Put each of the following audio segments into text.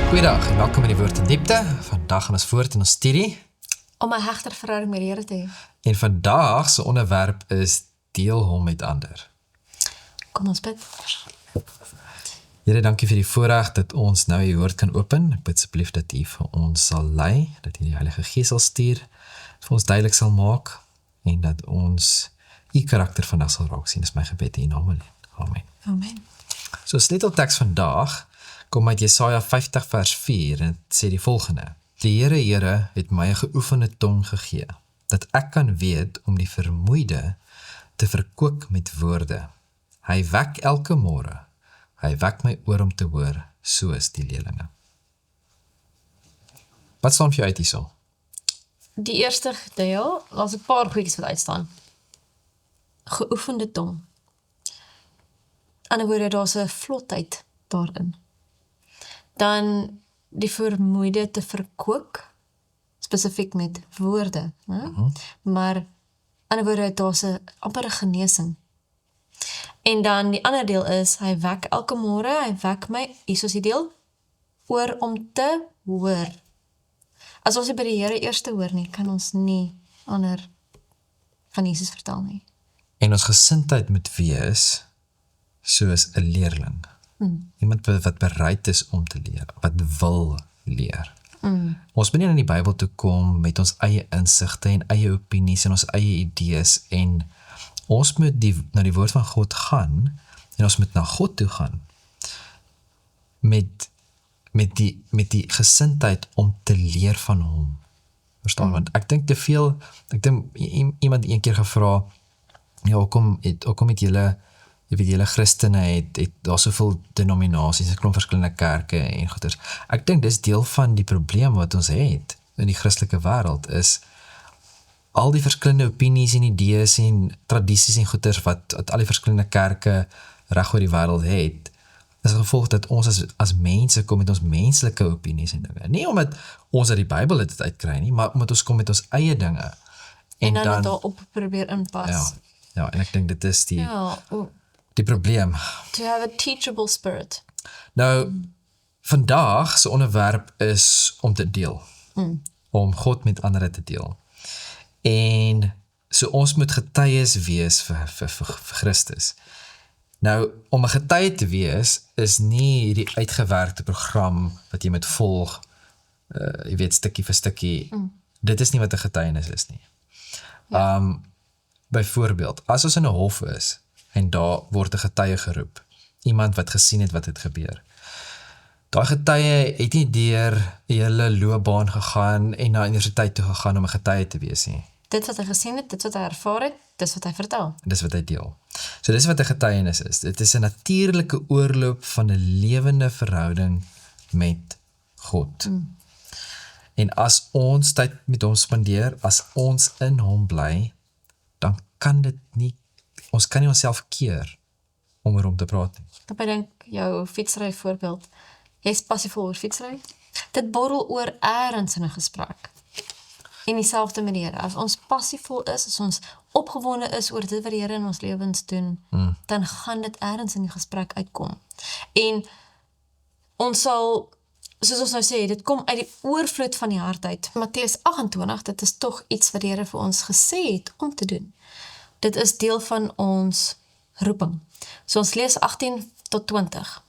Goeiedag en welkom by die Woord in Diepte. Vandag gaan ons voort in ons studie. Om 'n hegter verhouding met die Here te hê. En vandag se onderwerp is deel hom met ander. Kom ons bid. Here, dankie vir die voorreg dat ons nou die woord kan open. Ek bid asseblief dat U vir ons sal lei, dat U die Heilige Gees sal stuur, vir ons duidelik sal maak en dat ons U karakter vandag sal raak sien. Dis my gebed in U naam alleen. Amen. Amen. So sleutelteks vandag kom uit Jesaja 50 vers 4 en het sê die volgende: Die Here het my 'n geoefende tong gegee, dat ek kan weet om die vermoeide te verkoop met woorde. Hy wek elke môre, hy wek my oor om te hoor, soos die leerlinge. Wat staan vir jou uit hierso? Die eerste deel, daar's 'n paar goedjies wat uitstaan. Geoefende tong. Aan die ander woorde, daar's 'n vlotheid daarin. Dan die vermoeide te verkoop, spesifiek met woorde. Maar aan die ander woorde, daar's 'n ampere genesing. En dan die ander deel is, hy wek elke môre, hy wek my, hier is die deel, oor om te hoor. As ons nie by die Here eers te hoor nie, kan ons nie ander van Jesus vertel nie. En ons gesindheid moet wees soos 'n leerling. Iemand wat bereid is om te leer, wat wil leer. Ons moet nie in die Bybel toe kom met ons eie insigte en eie opinies en ons eie idees en ons moet na die woord van God gaan en ons moet na God toe gaan met die gesindheid om te leer van hom. Verstaan? Want ek dink iemand een keer gevra, ja, hoekom het julle Christene het daar soveel denominasies, 'n klomp verskillende kerke en goeders. Ek dink dis deel van die probleem wat ons het in die Christelike wêreld is al die verskillende opinies en idees en tradisies en goeders wat al die verskillende kerke reg oor die wêreld het, is gevolg dat ons as mense kom met ons menslike opinies en dinge. Nie omdat ons uit die Bybel dit uitkry nie, maar omdat ons kom met ons eie dinge. En dan het daarop probeer inpas. Ja, en ek dink dit is die probleem. To have a teachable spirit. Nou, vandag se onderwerp is om te deel. Om God met ander te deel. En so ons moet getuies wees vir Christus. Nou, om 'n getuie te wees is nie hierdie uitgewerkte program wat jy moet volg, jy weet, stukkie vir stukkie. Dit is nie wat 'n getuienis is nie. Byvoorbeeld, as ons in 'n hof is en daar word 'n getuie geroep, iemand wat gesien het wat het gebeur. Daai getuie het nie deur 'n hele loopbaan gegaan en na universiteit toe gegaan om 'n getuie te wees nie. Dit wat hy gesien het, dit wat hy ervaar het, dis wat hy vertel. Dis wat hy deel. So dis wat 'n getuienis is. Dit is 'n natuurlike oorloop van 'n lewende verhouding met God. En as ons tyd met hom spandeer, as ons in hom bly, dan kan ons kan nie onsself keer om oor hom te praat nie. Ek dink jou fietsry voorbeeld. Jy's passievol oor fietsry. Dit borrel oor eers in 'n gesprek. En dieselfde met die Here. As ons passievol is, as ons opgewonde is oor dit wat die Here in ons lewens doen, dan gaan dit eers in die gesprek uitkom. En ons sal, soos ons nou sê, dit kom uit die oorvloed van die hart uit. Matteus 28, dit is tog iets wat die Here vir ons gesê het om te doen. Dit is deel van ons roeping. So ons lees 18 tot 20.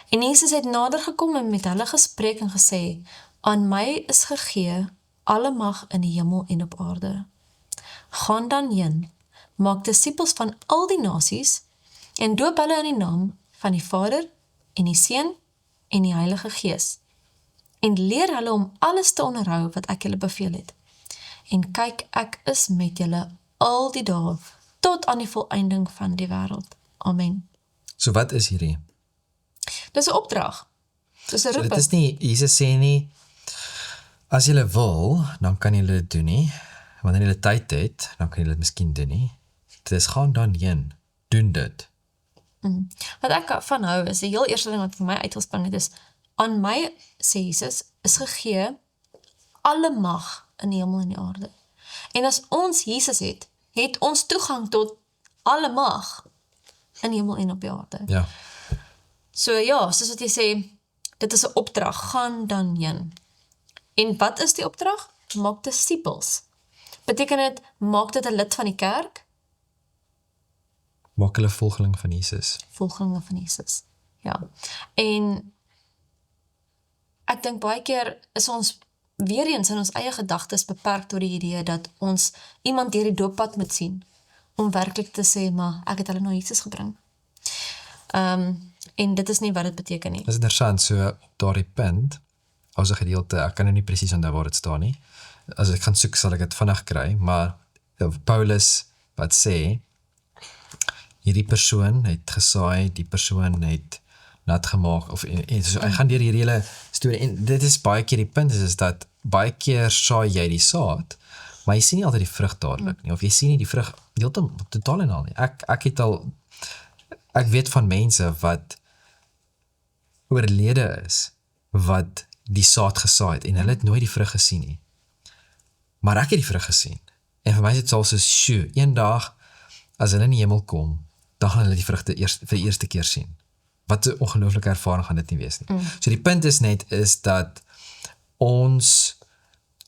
En Jesus het nader gekom en met hulle gespreek en gesê, aan my is gegee alle mag in die hemel en op aarde. Gaan dan heen, maak disippels van al die nasies en doop hulle in die naam van die Vader en die Seun en die Heilige Gees. En leer hulle om alles te onderhou wat ek julle beveel het. En kyk, ek is met julle al die dae tot aan die volëinding van die wêreld. Amen. So wat is hierdie? Dis 'n opdrag. Dis 'n So roeping. dit is nie, Jesus sê nie, as julle wil, dan kan julle dit doen nie. Wanneer julle tyd het, dan kan julle dit miskien doen nie. Dit is gaan dan heen, doen dit. Wat ek van hou, is die heel eerste ding wat vir my uitgespring het, is, aan my, sê Jesus, is gegee alle mag in die hemel en die aarde. En as ons Jesus het ons toegang tot alle mag in die hemel en op die aarde. Ja. So ja, soos wat jy sê, dit is 'n opdrag, gaan dan heen. En wat is die opdrag? Maak disippels. Beteken dit, maak dit 'n lid van die kerk? Maak hulle volgeling van Jesus. Volgelinge van Jesus. Ja. En ek dink baie keer is ons weer eens in ons eie gedagtes beperk tot die idee dat ons iemand deur die dooppad moet sien om werklik te sê, maar ek het hulle na Jesus gebring. En dit is nie wat dit beteken nie. Dit is interessant, so op daardie punt, as 'n gedeelte, ek kan nou nie presies onthou waar dit staan nie. As ek gaan soek, sal ek dit vinnig kry, maar Paulus wat sê, hierdie persoon het gesaai, die persoon het nat gemaak, of so, hy gaan deur hierdie hele storie, en dit is baie keer die punt is dat, baie keer saai jy die saad, maar jy sien nie altyd die vrug dadelik nie, of jy sien nie die vrug totaal en al nie. Ek weet van mense wat oorlede is, wat die saad gesaai het, en hulle het nooit die vrug gesien nie. Maar ek het die vrug gesien, en vir my is dit al so, een dag, as hulle in die hemel kom, dan gaan hulle die vrugte vir die eerste keer sien. Wat 'n ongelooflike ervaring gaan dit nie wees nie. So die punt is net, is dat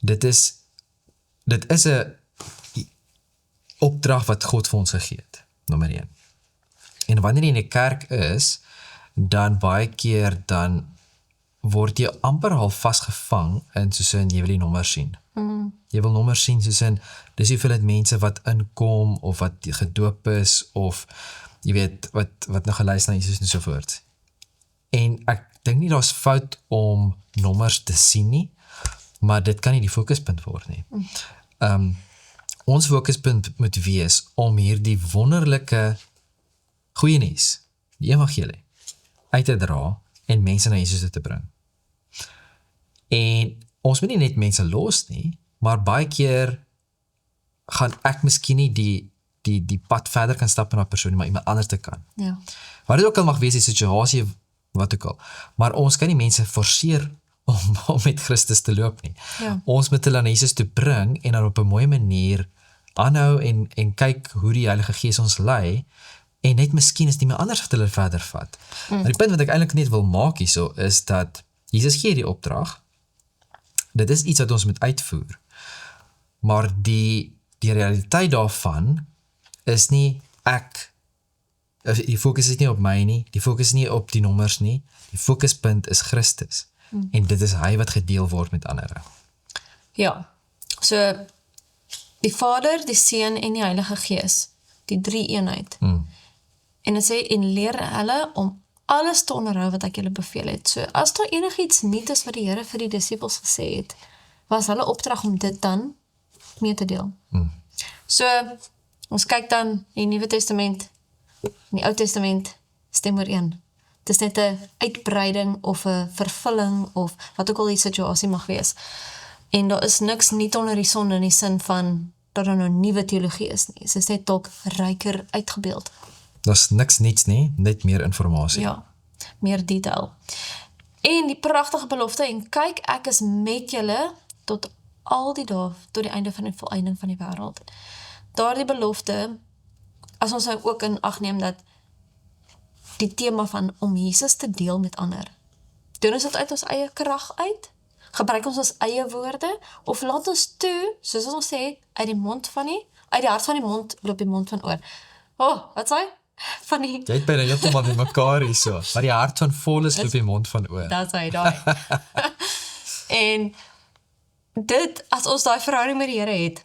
dit is 'n opdrag wat God vir ons gegee het, nommer 1. En wanneer jy in die kerk is, dan baie keer dan word jy amper al vasgevang in soos in jy wil die nommer sien. Jy wil nommers sien soos in dis hoeveelheid mense wat inkom of wat gedoop is of jy weet wat nou geluister na Jesus en so voort. En ek dink nie daar's fout om nommers te sien nie, maar dit kan nie die fokuspunt word nie. Ons fokuspunt moet wees om hierdie wonderlike goeie nuus, die evangelie, uit te dra en mense na Jesus te bring. En ons moet nie net mense los nie, maar baie keer gaan ek miskien nie die pad verder kan stap in 'n persoon, maar iemand anders te kan. Ja. Wat dit ook al mag wees, die situasie, wat ook al. Maar ons kan nie mense forceer om met Christus te loop nie. Ja. Ons moet hulle aan Jesus toe bring en dan op 'n mooi manier aanhou en kyk hoe die Heilige Gees ons lei, en net miskien is iemand anders wat hulle verder vat. Maar die punt wat ek eintlik net wil maak hierso is dat Jesus gee die opdrag. Dit is iets wat ons moet uitvoer. Maar die realiteit daarvan is nie die fokus is nie op my nie, die fokus is nie op die nommers nie, die fokuspunt is Christus. En dit is hy wat gedeel word met ander. Ja. So die Vader, die Seun en die Heilige Gees, die drie eenheid. En dit sê, en leer hulle om alles te onderhou wat ek julle beveel het. So as daar enigiets nuut is wat die Here vir die disippels gesê het, was hulle opdrag om dit dan mee te deel. So ons kyk dan die Nuwe Testament, in die Ou Testament, stem ooreen. Dit is net 'n uitbreiding of 'n vervulling of wat ook al die situasie mag wees. En daar is niks nuut onder die son in die sin van dat daar nou nuwe teologie is nie. Dit is net dalk ryker uitgebeeld. Daar's niks niets nie, net meer inligting. Ja, meer detail. En die pragtige belofte, en kyk, ek is met julle tot al die dae, tot die einde van die volëinding van die wêreld. Daardie belofte, as ons nou ook in ag neem dat die tema van om Jesus te deel met ander, doen ons dit uit ons eie krag uit? Gebruik ons eie woorde? Of laat ons toe, soos ons sê, uit die hart van die mond loop die mond van oor. Wat sê? Jy het byna heeltemal in mekaar hierso. Maar die hart van vol is loop die mond van oor. Dat is hy, daai. En dit, as ons daai verhouding met die Here het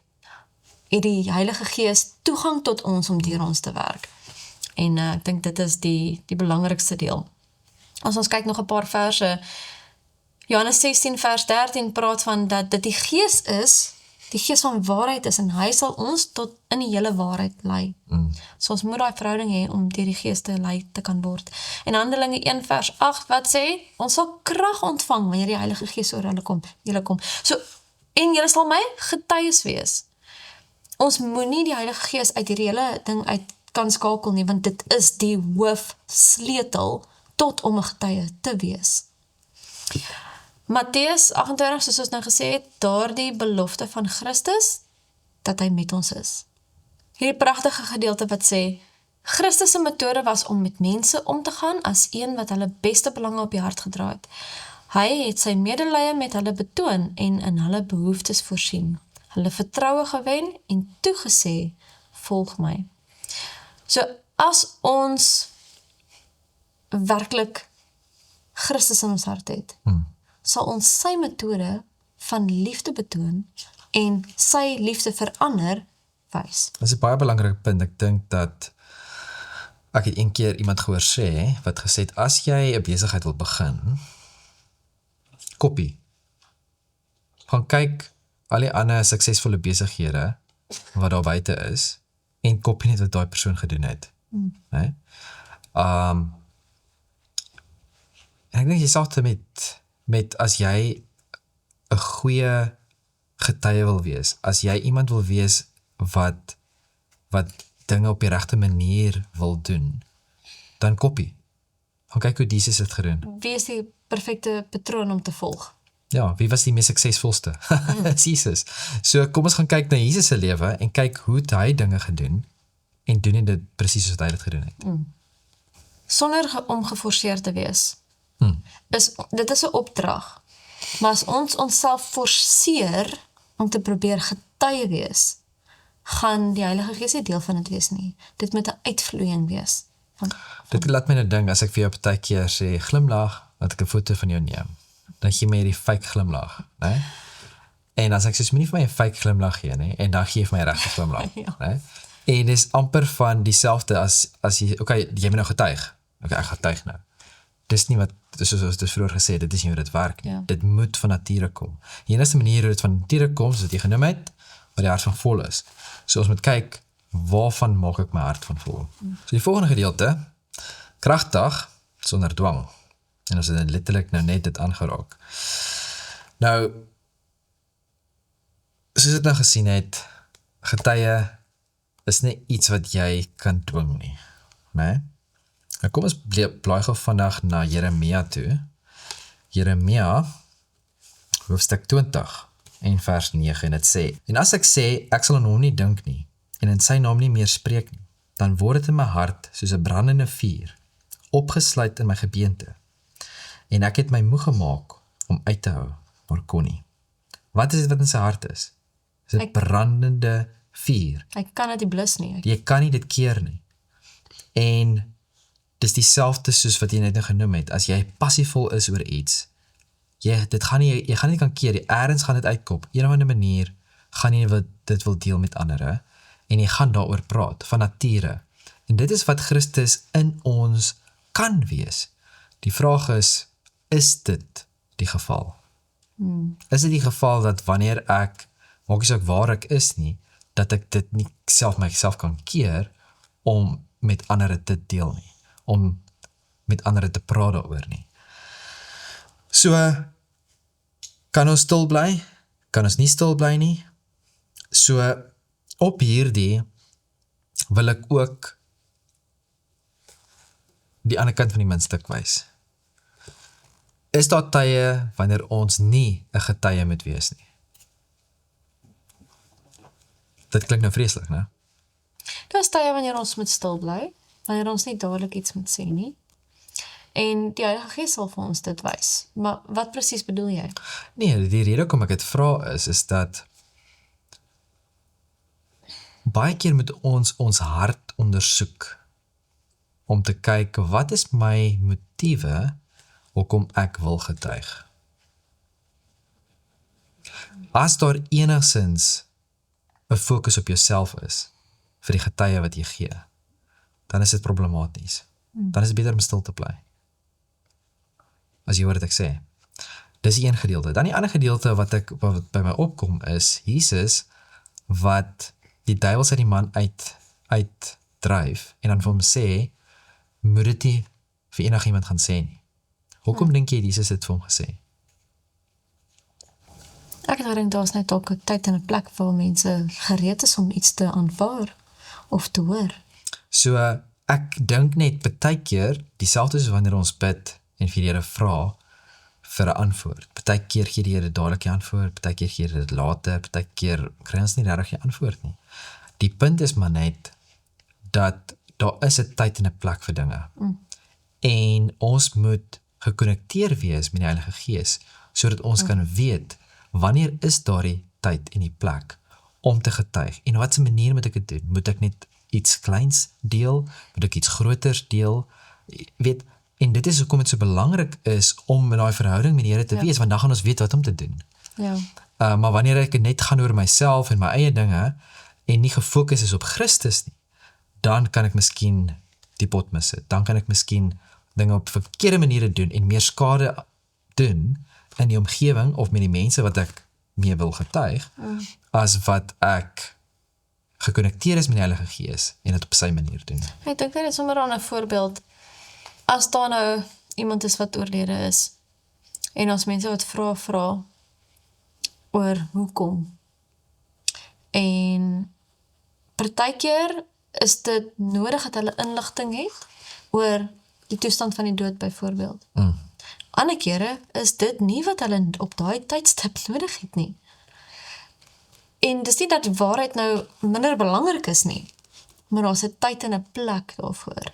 die Heilige Gees toegang tot ons om deur ons te werk. En ek dink dit is die belangrikste deel. As ons kyk nog 'n paar verse, Johannes 16 vers 13 praat van dat dit die Gees is, die Gees van waarheid is, en hy sal ons tot in die hele waarheid lei. So ons moet daai verhouding hê om deur die Gees te lei te kan word. En Handelinge 1 vers 8 wat sê, ons sal krag ontvang wanneer die Heilige Gees oor julle kom. So, en julle sal my getuies wees. Ons moenie die Heilige Gees uit hierdie hele ding uit kan skakel nie, want dit is die hoofsleutel tot om 'n getuie te wees. Matteus 28, soos ons nou gesê het, daardie belofte van Christus, dat hy met ons is. Hierdie pragtige gedeelte wat sê, Christus se metode was om met mense om te gaan as een wat hulle beste belange op die hart gedra het. Hy het sy medelee met hulle betoon en in hulle behoeftes voorsien. Hulle vertroue gewen en toegesê, volg my. So as ons werklik Christus in ons hart het, sal ons sy metode van liefde betoon en sy liefde vir ander wys. Dit is 'n baie belangrike punt. Ek dink dat ek het een keer iemand gehoor sê, wat gesê het, as jy 'n besigheid wil begin, kopie. Gaan kyk al die ander suksesvolle besighede wat daar buite is, en kopie net wat daai persoon gedoen het. Nee? En ek dink jy sagte met as jy 'n goeie getuie wil wees, as jy iemand wil wees wat dinge op die regte manier wil doen, dan kopie. Gaan kyk hoe Jesus het gedoen. Wie is die perfekte patroon om te volg? Ja, wie was die mees suksesvolste? Jesus. So kom ons gaan kyk na Jesus se lewe en kyk hoe het hy dinge gedoen en doen dit presies soos hy dit gedoen het. Sonder om geforseer te wees. Dit is 'n opdrag. Maar as ons onsself forceer om te probeer getuie wees, gaan die Heilige Gees nie deel van dit wees nie. Dit moet 'n uitvloeiing wees. Dit laat my nou dink, as ek vir jou partykeer sê, glimlag, dat ek 'n foto van jou neem, dan gee my hierdie fake glimlag, né? En as ek sê, moenie vir my 'n fake glimlag gee, né? En dan gee jy vir my 'n regte glimlag, Ja. né? En dis amper van dieselfde as jy, okay, jy moet nou getuig. Okay, ek getuig nou. Dis nie wat, soos dit vroeër gesê, dit is nie hoe dit werk nie. Ja. Dit moet van nature kom. Die enigste manier hoe dit van nature kom, soos wat jy genoem het, wat die hart van vol is. So ons moet kyk, waarvan maak ek my hart van vol? So die volgende gedeelte, kragtig, sonder dwang. En ons het letterlik nou net dit aangeraak. Nou, soos dit nou gesien het, getuie is nie iets wat jy kan dwing nie. Nee? Nou kom ons blaai gou vandag na Jeremia toe. Jeremia, hoofstuk 20 en vers 9, en dit sê, en as ek sê, ek sal aan hom nie dink nie, en in sy naam nie meer spreek nie, dan word dit in my hart soos 'n brandende vuur, opgesluit in my gebeente. En ek het my moeg gemaak om uit te hou, maar kon nie. Wat is dit wat in sy hart is? Is dit brandende vuur? Ek kan dit nie blus nie. Jy kan nie dit keer nie. En dis dieselfde soos wat jy net nou genoem het, as jy passievol is oor iets, jy gaan nie kan keer, eers gaan dit uitkop, een of ander manier, gaan jy dit wil deel met ander, en jy gaan daaroor praat, van nature. En dit is wat Christus in ons kan wees. Die vraag is dit die geval? Is dit die geval dat wanneer ek, maak nie saak waar ek is nie, dat ek dit nie myself kan keer, om met ander te deel nie, om met ander te praat daaroor nie. So, kan ons stil bly? Kan ons nie stil bly nie? So, op hierdie wil ek ook die ander kant van die muntstuk wys. Is daar tye wanneer ons nie 'n getuie moet wees nie? Dit klink nou vreeslik, né? Dit is tye wanneer ons moet stil bly, wanneer ons nie dadelik iets moet sê nie. En die Heilige Gees sal vir ons dit wys. Maar wat presies bedoel jy? Nee, die rede hoekom ek dit vra is dat baie keer moet ons hart ondersoek om te kyk, wat is my motiewe hoekom ek wil getuig? As daar enigstens 'n fokus op jouself is, vir die getuie wat jy gee, dan is dit problematies. Dan is dit beter om stil te bly. As jy hoor wat ek sê. Dis die een gedeelte. Dan die ander gedeelte wat by my opkom is, Jesus, wat die duiwels uit die man uitdryf, en dan vir hom sê, moet dit nie vir enigiemand gaan sê nie. Hoekom dink jy Jesus het vir hom gesê? Ek dink daar is net ook 'n tyd en 'n plek waar mense gereed is om iets te aanvaar of te hoor. So, ek dink net baie keer, dieselfde soos wanneer ons bid en vir die Here vra vir 'n antwoord. Baie keer gee die Here dadelik die antwoord, baie keer gee dit later, baie keer kry ons nie regtig die antwoord nie. Die punt is maar net dat daar is 'n tyd en 'n plek vir dinge. En ons moet gekonnekteer wees met die Heilige Gees, sodat ons kan weet, wanneer is daardie tyd en die plek om te getuig. En wat 'n manier moet ek dit doen? Moet ek net iets kleins deel? Moet ek iets groters deel? Weet, en dit is hoekom dit so belangrik is om in daai verhouding met die Here te wees, want dan gaan ons weet wat om te doen. Ja. Maar wanneer ek net gaan oor myself en my eie dinge en nie gefokus is op Christus nie, dan kan ek miskien die pot missit. Dan kan ek miskien dinge op verkeerde maniere doen en meer skade doen in die omgewing of met die mense wat ek mee wil getuig, as wat ek gekonnekteer is met die Heilige Gees en dit op sy manier doen. Ek dink dit is sommer aan 'n voorbeeld. As daar nou iemand is wat oorlede is en ons mense wat vra oor hoekom. En partykeer is dit nodig dat hulle inligting het oor die toestand van die dood byvoorbeeld. Ander kere is dit nie wat hulle op daai tydstip nodig het nie. En dis nie dat die waarheid nou minder belangrik is nie, maar daar's 'n tyd en 'n plek daarvoor.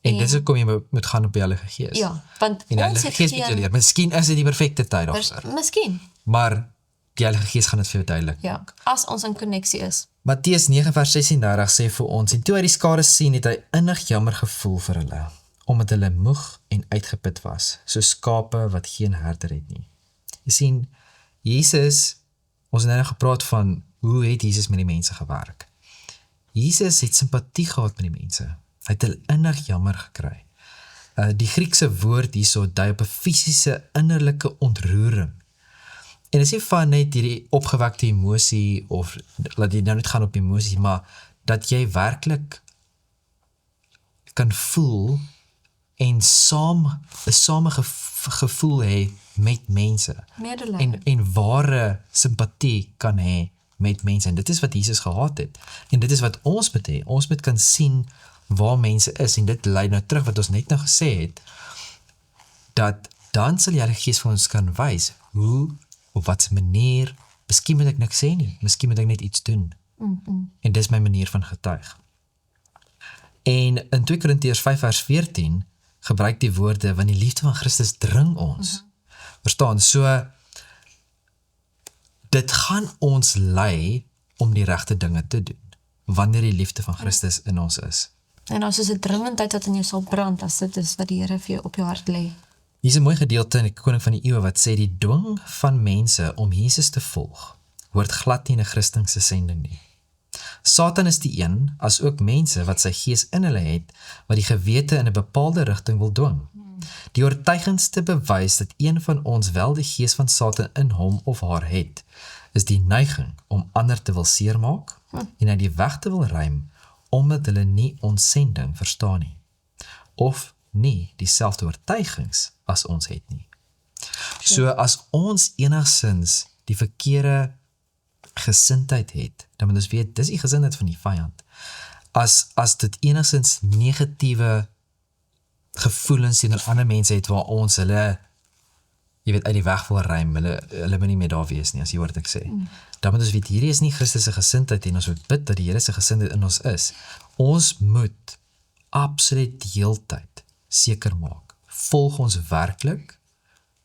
En dit is hoekom jy moet gaan op die Heilige Gees. Ja, want En die ons Heilige het Gees moet jou leer. Miskien is dit die perfekte tyd daarvoor. Miskien, Maar die Heilige Gees gaan dit vir jou duidelik. ja, as ons in konneksie is. Matteus 9 vers 36 sê vir ons, en toe hy die skare sien, het hy innig jammer gevoel vir hulle, omdat hulle moeg en uitgeput was, so skape wat geen herder het nie. Jy sien, Jesus, ons het nou gepraat van, hoe het Jesus met die mense gewerk? Jesus het simpatie gehad met die mense. Hy het hulle innig jammer gekry. Die Griekse woord hierso dui op 'n fisiese innerlike ontroering. En dit is nie van net hierdie opgewekte emosie, of laat jy nou net gaan op emosie, maar dat jy werklik kan voel en 'n same gevoel hê met mense. Medelee. En ware simpatie kan hê met mense. En dit is wat Jesus gehad het. En dit is wat ons moet hê. Ons moet kan sien waar mense is. En dit lei nou terug wat ons net nou gesê het, dat dan sal die Heilige Gees vir ons kan wys, hoe, op wat 'n manier, miskien moet ek niks sê nie, miskien moet ek net iets doen. En dis my manier van getuig. En in 2 Korintiërs 5 vers 14 gebruik die woorde, want die liefde van Christus dring ons. Verstaan, so dit gaan ons lei om die regte dinge te doen, wanneer die liefde van Christus in ons is. En as is 'n dringendheid wat in jou sal brand, as dit is wat die Here vir jou op jou hart lê. Hier is 'n mooi gedeelte in die Koning van die Eeue wat sê, die dwing van mense om Jesus te volg, hoort glad nie in 'n Christelike sending nie. Satan is die een, as ook mense wat sy gees in hulle het, wat die gewete in 'n bepaalde rigting wil dwing. Die oortuigendste bewys dat een van ons wel die gees van Satan in hom of haar het, is die neiging om ander te wil seermaak en uit die weg te wil ruim, omdat hulle nie ons sending verstaan nie, of nie dieselfde oortuigings as ons het nie. So as ons enigsins die verkeerde gesindheid het, dan moet ons weet, dis die gesindheid van die vyand. As dit enigsins negatiewe gevoelens teenoor ander mense het, waar ons hulle, jy weet, uit die weg wil ruim, hulle moet nie meer daar wees nie, as jy hoor wat ek sê. Dan moet ons weet, hierdie is nie Christus se gesindheid, en ons moet bid dat die Here se gesindheid in ons is. Ons moet absoluut die heeltyd seker maak, volg ons werklik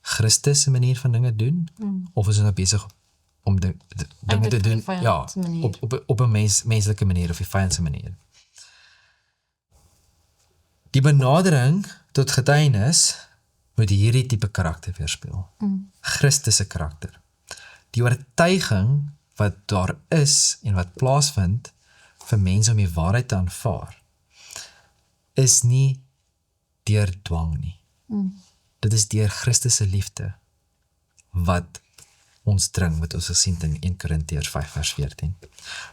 Christus se manier van dinge doen, of is ons nou besig om dinge te doen, ja, op 'n menslike manier, of die vyandse manier. Die benadering tot getuienis moet hierdie tipe karakter weerspieël. Christus se karakter. Die oortuiging wat daar is en wat plaasvind vir mense om die waarheid te aanvaar, is nie deur dwang nie. Dit is deur Christus se liefde wat ons dring, wat ons gesien in 1 Korintiërs 5 vers 14.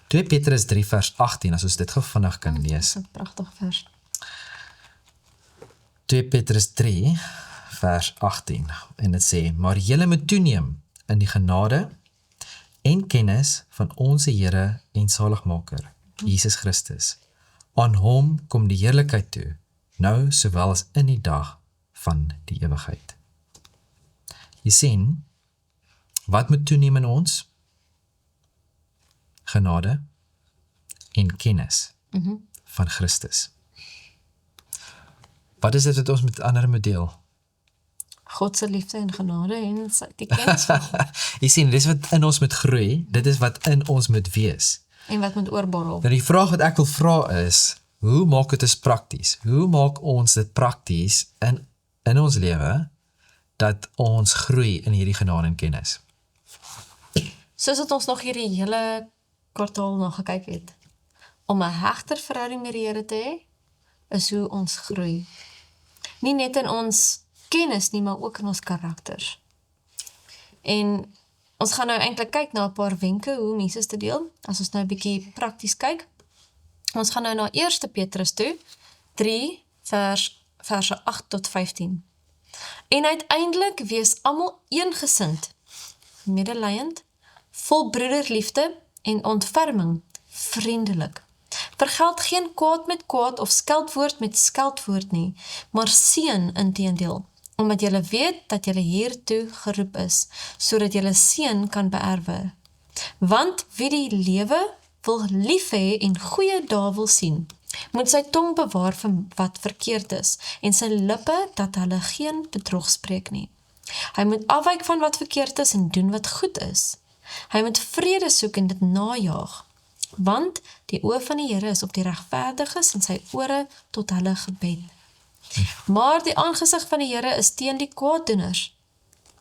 2 Petrus 3 vers 18, as ons dit gou vinnig kan lees. Dis 'n pragtige vers. 2 Petrus 3 vers 18, en dit sê, maar julle moet toeneem in die genade en kennis van onze Here en Zaligmaker, Jesus Christus. Aan hom kom die heerlikheid toe, nou sowel as in die dag van die ewigheid. Jy sien, wat moet toeneem in ons? Genade en kennis van Christus. Wat is dit wat ons met ander moet deel? God se liefde en genade en die kennis van Jy sien, dis wat in ons moet groei, dit is wat in ons moet wees. en wat moet oorborrel. Nou die vraag wat ek wil vra is, hoe maak dit ons prakties? Hoe maak ons dit prakties in ons lewe, dat ons groei in hierdie genade en kennis? Soos wat ons nog hierdie hele kwartaal nog gekyk het, om 'n hegter verhouding met die Here te hê, is hoe ons groei. Nie net in ons kennis nie, maar ook in ons karakters. En ons gaan nou eintlik kyk na 'n paar wenke hoe om Jesus te deel, as ons nou 'n bietjie prakties kyk. Ons gaan nou na 1 Petrus toe, 3 verse 8 tot 15. En uiteindelik wees almal eengesind, medelyend, vol broederliefde en ontferming, vriendelik. Vergeld geen kwaad met kwaad of skeldwoord met skeldwoord nie, maar seën inteendeel, omdat julle weet dat julle hiertoe geroep is, sodat julle seën kan beerwe. Want wie die lewe wil lief hê en goeie dae wil sien, moet sy tong bewaar van wat verkeerd is, en sy lippe dat hulle geen bedrog spreek nie. Hy moet afwyk van wat verkeerd is en doen wat goed is. Hy moet vrede soek en dit najaag, want die oë van die Here is op die regverdiges en sy ore tot hulle gebed. Maar die aangesig van die Here is teen die kwaaddoeners.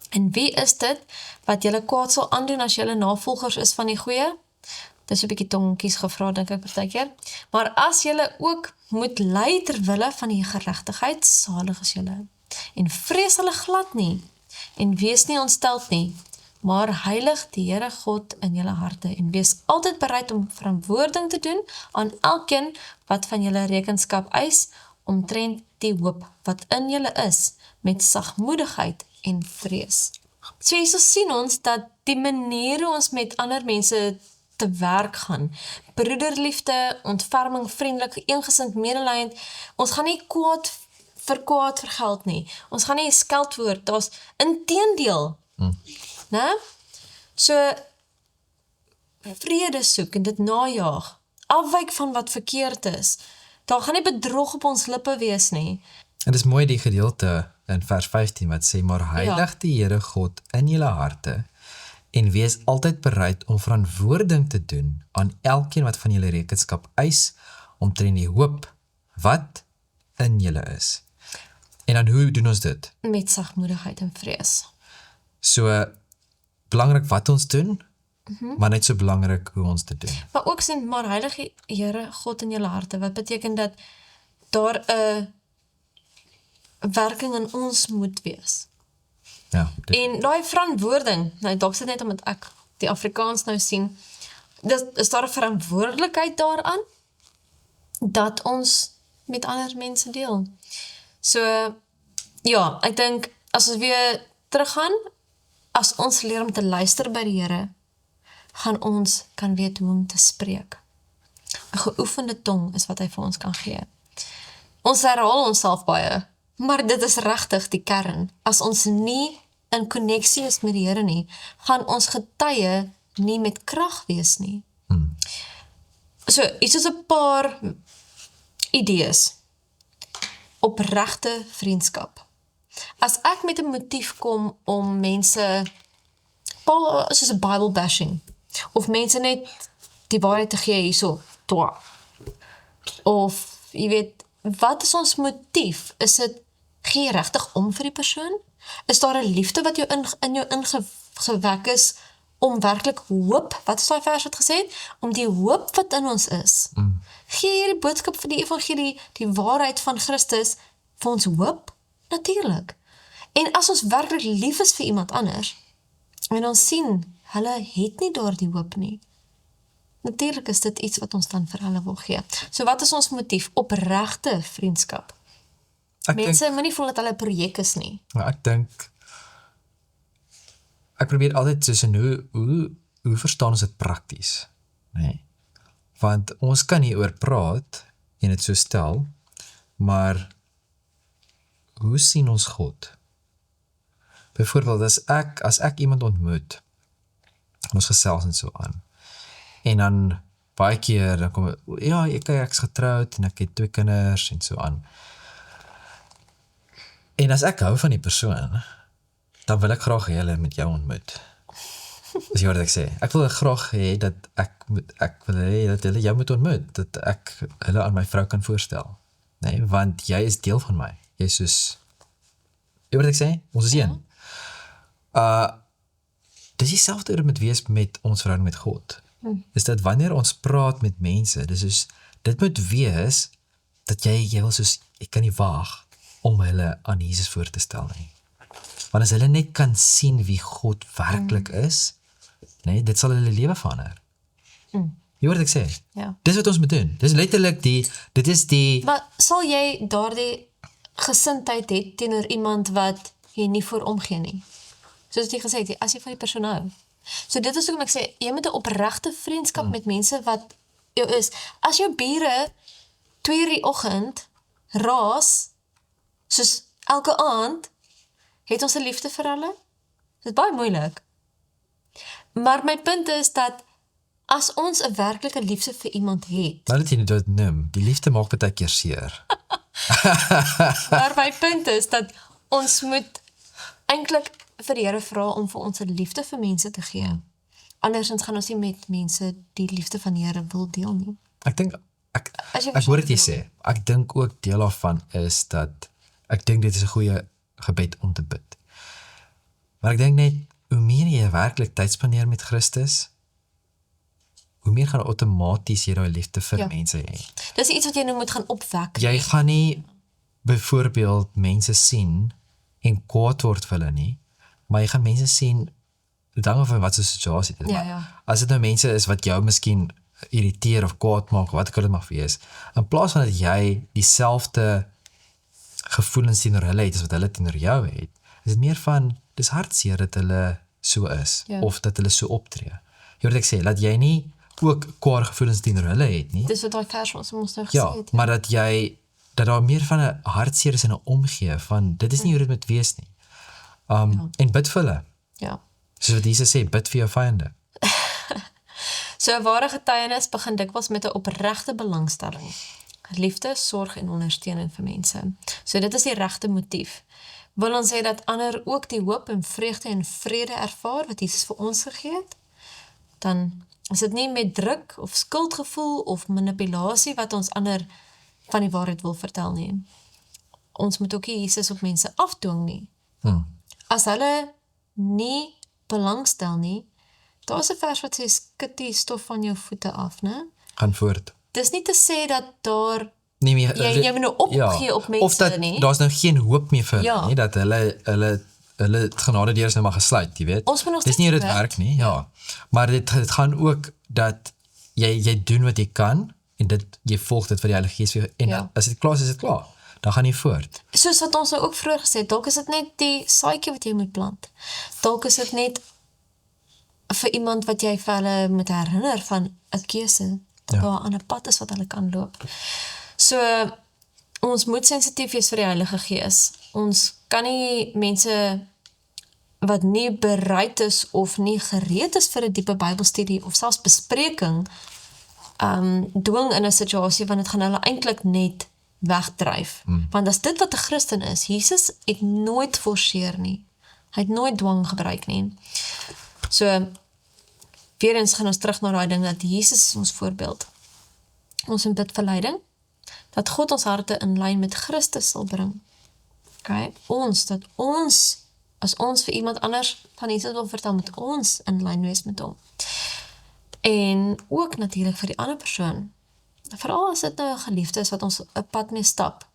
En wie is dit wat julle kwaad sal aandoen as julle navolgers is van die goeie? Dis 'n bietjie tongetjies gevra, dink ek partykeer. Maar as julle ook moet ly ter wille van die geregtigheid, salig is julle. En vrees hulle glad nie, en wees nie ontsteld nie, maar heilig die Here God in julle harte, en wees altyd bereid om verantwoording te doen aan elkeen wat van julle rekenskap eis, omtrent die hoop wat in julle is, met sagmoedigheid en vrees. So hierso sien ons dat die manier hoe ons met ander mense te werk gaan, broederliefde, ontferming, vriendelik, eengesind, medelyend, ons gaan nie kwaad vir kwaad vergeld nie, ons gaan nie skeldwoord, daar's inteendeel, né? So, vrede soek en dit najaag, afwyk van wat verkeerd is, daar gaan nie bedrog op ons lippe wees nie. En dis mooi die gedeelte in vers 15 wat sê, maar heilig die Here God in julle harte, en wees altyd bereid om verantwoording te doen aan elkeen wat van julle rekenskap eis, omtrent die hoop wat in julle is. En dan hoe doen ons dit? Met sagmoedigheid en vrees. So, belangrik wat ons doen, maar net so belangrik hoe ons dit doen. Maar ook sien, maar heilig die Here God in julle harte, wat beteken dat daar 'n werking in ons moet wees. Ja, En daai verantwoording, nou dalk sit net omdat ek die Afrikaans nou sien, is daar 'n verantwoordelikheid daaraan, dat ons met ander mense deel. So, ja, ek dink, as ons weer teruggaan, as ons leer om te luister by die Here, gaan ons kan weet hoe om te spreek. 'n Geoefende tong is wat hy vir ons kan gee. Ons herhaal onsself baie, maar dit is regtig die kern. As ons nie in koneksie is met die Here nie, gaan ons getuie nie met krag wees nie. So, hier is 'n paar idees. Opregte vriendskap. As ek met 'n motief kom om mense, soos 'n Bible bashing, of mense net die waarheid te gee hierso, of, jy weet, wat is ons motief? Is dit, gee jy regtig om vir die persoon? Is daar 'n liefde wat jou in jou ingewek is, om werklik hoop, wat is daai vers wat gesê het? Om die hoop wat in ons is. Gee jy die boodskap van die evangelie, die waarheid van Christus, vir ons hoop? Natuurlik. En as ons werklik lief is vir iemand anders, en ons sien, hulle het nie daardie hoop nie, natuurlik is dit iets wat ons dan vir hulle wil gee. So wat is ons motief? Opregte vriendskap. Mense moet nie voel dat hulle 'n projek is nie. Ek dink, ek probeer altyd tussen hoe verstaan ons dit prakties, nee? Want ons kan hier oor praat en dit so stel, maar hoe sien ons God? Byvoorbeeld, as ek iemand ontmoet, en ons gesels en so aan, en dan baie keer, dan kom ja, ek's getroud, en ek het 2 kinders, en so aan. En as ek hou van die persoon, dan wil ek graag hê hulle met jou ontmoet. Dis wat ek sê. Ek wil graag hê dat ek wil hê dat hulle jou moet ontmoet, dat ek hulle aan my vrou kan voorstel. Nee, want jy is deel van my. Jy is soos, jy wat ek sê? Ons is een. Dis dieselfde oor met wees met ons verhouding met God. Is dat wanneer ons praat met mense, dis soos, dit moet wees, dat jy wil soos, ek kan nie waag om hulle aan Jesus voor te stel nie. Want as hulle net kan sien wie God werklik is, nee, dit sal hulle lewe verander. Jy hoor wat ek sê? Ja. Dis wat ons moet doen. Dis letterlik dit is die, Maar sal jy daardie gesindheid hê teenoor iemand wat jy nie voor omgee nie? Soos jy gesê het, as jy van die persoon hou. So dit is hoekom ek sê, jy moet 'n opregte vriendskap met mense wat jou is. As jou bure 2:00 die oggend raas, soos elke aand, het ons 'n liefde vir hulle? Dit is baie moeilik. Maar my punt is dat as ons 'n werklike liefde vir iemand het, nou dat jy dit noem, die liefde maak baie keer seer. maar my punt is dat ons moet eintlik vir die Here vra om vir ons 'n liefde vir mense te gee. Andersins gaan ons nie met mense die liefde van die Here wil deel nie. Ek dink, As jy ek hoor dit jy sê, ek dink ook deel daarvan is dat, ek dink dit is 'n goeie gebed om te bid. Maar ek dink net, hoe meer jy werklik tyd spandeer met Christus, hoe meer gaan outomaties jy daai liefde vir mense hê. Dis iets wat jy nou moet gaan opwek. Jy gaan nie byvoorbeeld mense sien en kwaad word vir hulle nie, maar jy gaan mense sien, dit hang af van wat so 'n situasie dit is. Ja, Maar ja. as dit nou mense is wat jou miskien irriteer of kwaad maak, wat ook al dit mag wees, in plaas van dat jy dieselfde gevoelens teenoor hulle het as wat hulle teenoor jou het, is dit meer van, dis hartseer dat hulle so is, Ja. of dat hulle so optree. Jy hoor wat ek sê, dat jy nie ook kwaad gevoelens teenoor hulle het nie, Dis wat daai vers ons nou gesê ja, het. maar dat daar meer van 'n hartseer is en 'n omgee van, dit is nie hoe dit moet wees nie. En bid vir hulle. Ja. Soos wat Jesus sê, bid vir jou vyande. So 'n ware getuienis begin dikwels met 'n opregte belangstelling. Liefde, sorg en ondersteuning vir mense. So dit is die regte motief. Wil ons sê dat ander ook die hoop en vreugde en vrede ervaar wat Jesus vir ons gegee het? Dan is dit nie met druk of skuldgevoel of manipulasie wat ons ander van die waarheid wil vertel nie. Ons moet ook nie Jesus op mense afdwing nie. As hulle nie belangstel nie, daar is 'n vers wat sê skud die stof van jou voete af, né? Gaan voort. Dis nie te sê dat daar Nie meer, jy moet nou opgee op mense of dat nie. daar's nou geen hoop meer vir hulle Ja. nie, dat hulle genade deur is nou maar gesluit, jy weet. Ons moet nog Dis nie hoe steeds dit werk nie, ja. Maar dit gaan ook dat jy doen wat jy kan en jy volg dit vir die Heilige Gees vir jou, en Ja. as dit klaar is dit klaar. Dan gaan jy voort. Soos wat ons nou ook vroeër gesê het, dalk is dit net die saadjie wat jy moet plant. Dalk is dit net vir iemand wat jy vir hulle moet herinner van 'n keuse, dat daar 'n ander pad is wat hulle kan loop. So ons moet sensitief wees vir die Heilige Gees. Ons kan nie mense wat nie bereid is of nie gereed is vir 'n diepe Bybelstudie of selfs bespreking dwing in 'n situasie want dit gaan hulle eintlik net wegdryf. Want as dit wat 'n Christen is, Jesus het nooit forceer nie. Hy het nooit dwang gebruik nie. So weer eens gaan ons terug na daai ding dat Jesus is ons voorbeeld. Ons moet bid vir leiding, dat God ons harte in lyn met Christus sal bring. Okay? Dat ons, as ons vir iemand anders van Jesus wil vertel, moet ons in lyn wees met hom. En ook natuurlik vir die ander persoon. Veral as dit nou 'n geliefde is wat ons 'n pad mee stap,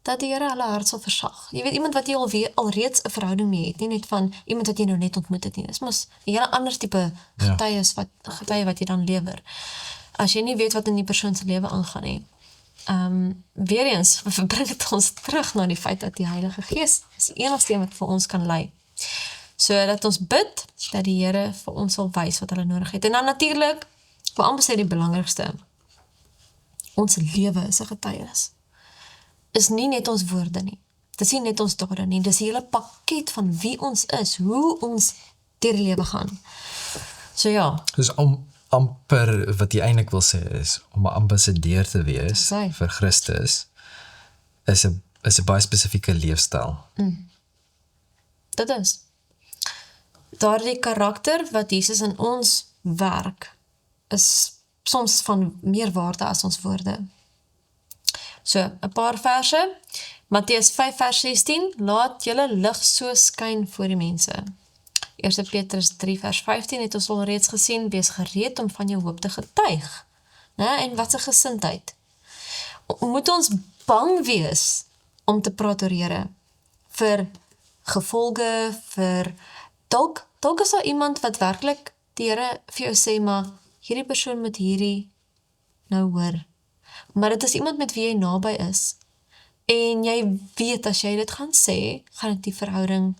dat die Here hulle hart sal versag. Jy weet, iemand wat jy alreeds 'n verhouding mee het, nie net van iemand wat jy nou net ontmoet het nie. Dis mos 'n hele ander tipe getuie wat jy dan lewer. As jy nie weet wat in die persoon se lewe aangaan nie. Weer eens, bring dit ons terug na die feit dat die Heilige Gees is die enigste een wat vir ons kan lei. So dat ons bid dat die Here vir ons sal wys wat hulle nodig het. En dan natuurlik, ek wil amper sê die belangrikste, ons lewe is 'n getuienis. Is nie net ons woorde nie. Dis nie net ons dade nie. Dis die hele pakket van wie ons is, hoe ons deur die lewe gaan. So ja, Dus om amper, wat jy eintlik wil sê is, om 'n ambassadeur te wees Dis hy. vir Christus, is is 'n baie spesifieke leefstyl. Dit is. Daardie karakter wat Jesus in ons werk, is soms van meer waarde as ons woorde. So, 'n paar verse. Matteus 5 vers 16, laat julle lig so skyn voor die mense. 1 Petrus 3 vers 15 het ons al reeds gesien, wees gereed om van jou hoop te getuig. En wat 'n gesindheid. Moet ons bang wees om te praat oor Here, vir gevolge, vir dalk is daar iemand wat werklik die Here vir jou sê, maar hierdie persoon moet hierdie nou hoor. Maar dit is iemand met wie jy naby is. En jy weet, as jy dit gaan sê, gaan dit die verhouding